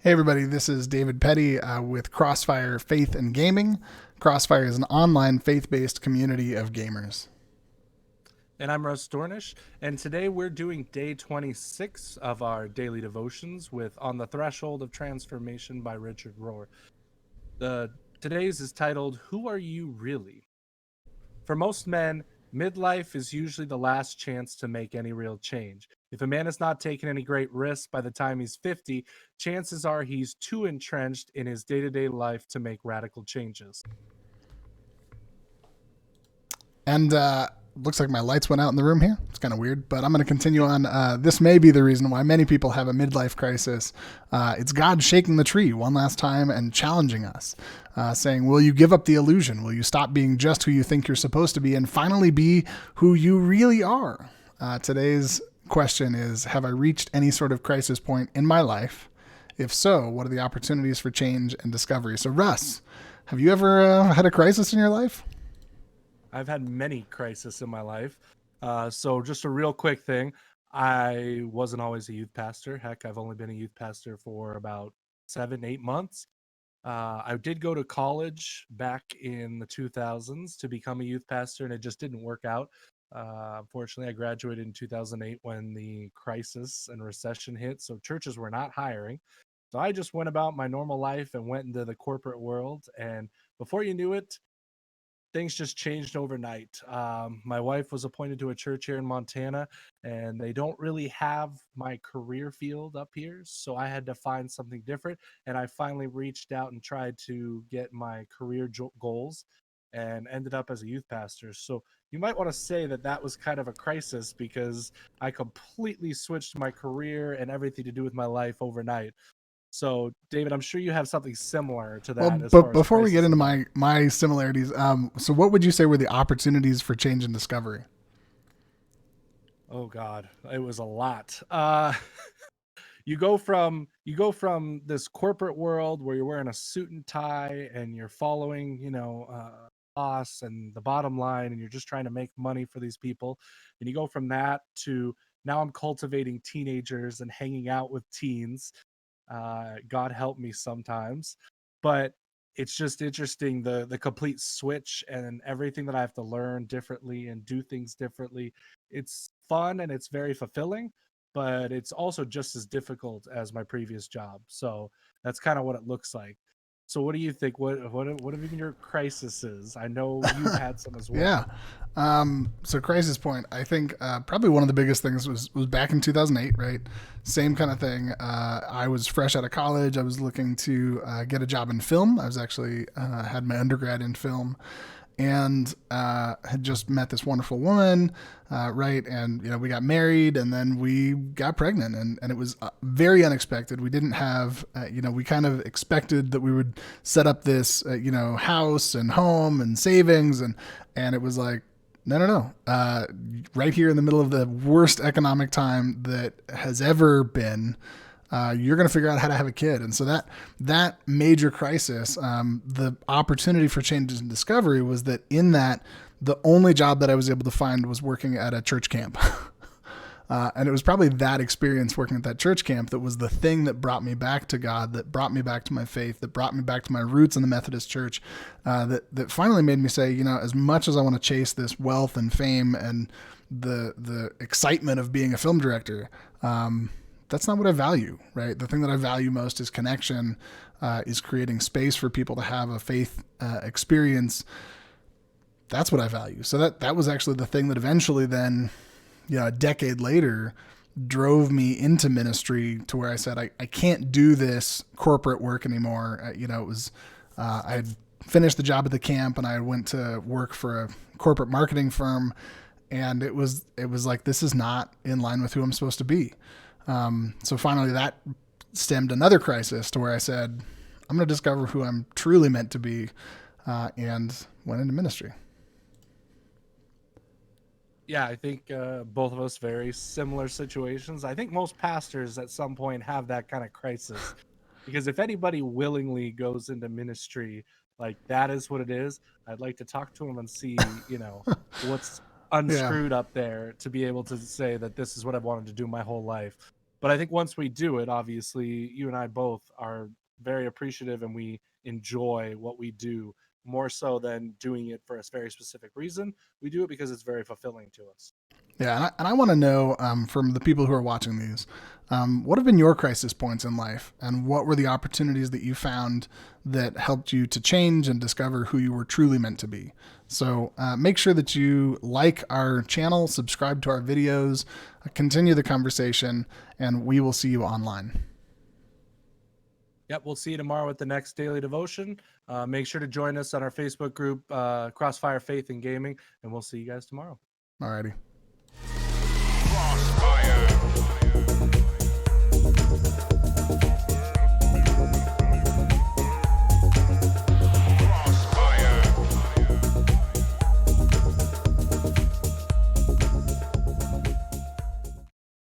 Hey, everybody, this is David Petty with CrossFire Faith and Gaming. CrossFire is an online faith based community of gamers. And I'm Russ Dornish, and today we're doing day 26 of our daily devotions with On the Threshold of Transformation by Richard Rohr. Today's is titled, Who Are You Really? For most men, midlife is usually the last chance to make any real change. If a man has not taken any great risks by the time he's 50, chances are he's too entrenched in his day to day life to make radical changes. And looks like my lights went out in the room here. It's kind of weird, but I'm going to continue on. This may be the reason why many people have a midlife crisis. It's God shaking the tree one last time and challenging us, saying, will you give up the illusion? Will you stop being just who you think you're supposed to be and finally be who you really are? Today's question is, have I reached any sort of crisis point in my life? If so, what are the opportunities for change and discovery? So, Russ, have you ever had a crisis in your life? I've had many crises in my life. So just a real quick thing. I wasn't always a youth pastor. Heck, I've only been a youth pastor for about 7, 8 months. I did go to college back in the 2000s to become a youth pastor, and it just didn't work out. Unfortunately, I graduated in 2008 when the crisis and recession hit, so churches were not hiring. So I just went about my normal life and went into the corporate world. And before you knew it, things just changed overnight. My wife was appointed to a church here in Montana, and they don't really have my career field up here. So I had to find something different. And I finally reached out and tried to get my career goals and ended up as a youth pastor. So you might want to say that that was kind of a crisis because I completely switched my career and everything to do with my life overnight. So, David, I'm sure you have something similar to Well, that as but far as before we get crises into go. my similarities, so what would you say were the opportunities for change and discovery? Oh God, it was a lot. You go from this corporate world where you're wearing a suit and tie and you're following, boss and the bottom line, and you're just trying to make money for these people. And you go from that to now I'm cultivating teenagers and hanging out with teens. God help me sometimes, but it's just interesting the complete switch and everything that I have to learn differently and do things differently. It's fun and it's very fulfilling, but it's also just as difficult as my previous job. So that's kind of what it looks like. So what do you think? What have been your crises? I know you've had some as Yeah. well. So crisis point, I think probably one of the biggest things was back in 2008, right? Same kind of thing. I was fresh out of college. I was looking to get a job in film. I was actually had my undergrad in film, and had just met this wonderful woman, right? And we got married, and then we got pregnant, and it was very unexpected. We didn't have, we kind of expected that we would set up this, house and home and savings, and it was like, no, no, no. Right here in the middle of the worst economic time that has ever been, you're going to figure out how to have a kid. And so that major crisis, the opportunity for changes and discovery was that in that, the only job that I was able to find was working at a church camp. And it was probably that experience working at that church camp that was the thing that brought me back to God, that brought me back to my faith, that brought me back to my roots in the Methodist Church, that finally made me say, as much as I want to chase this wealth and fame and the excitement of being a film director, that's not what I value, right? The thing that I value most is connection, is creating space for people to have a faith experience. That's what I value. So that was actually the thing that eventually then, a decade later, drove me into ministry to where I said, I can't do this corporate work anymore. It was, I had finished the job at the camp and I went to work for a corporate marketing firm. And it was like, this is not in line with who I'm supposed to be. So finally that stemmed another crisis to where I said, I'm going to discover who I'm truly meant to be, and went into ministry. Yeah, I think both of us very similar situations. I think most pastors at some point have that kind of crisis because if anybody willingly goes into ministry, like that is what it is. I'd like to talk to them and see, what's Yeah. unscrewed up there to be able to say that this is what I've wanted to do my whole life. But I think once we do it, obviously, you and I both are very appreciative and we enjoy what we do more so than doing it for a very specific reason. We do it because it's very fulfilling to us. Yeah, and I want to know from the people who are watching these, what have been your crisis points in life, and what were the opportunities that you found that helped you to change and discover who you were truly meant to be? So make sure that you like our channel, subscribe to our videos, continue the conversation, and we will see you online. Yep, we'll see you tomorrow with the next daily devotion. Make sure to join us on our Facebook group, Crossfire Faith and Gaming, and we'll see you guys tomorrow. Alrighty. CrossFire.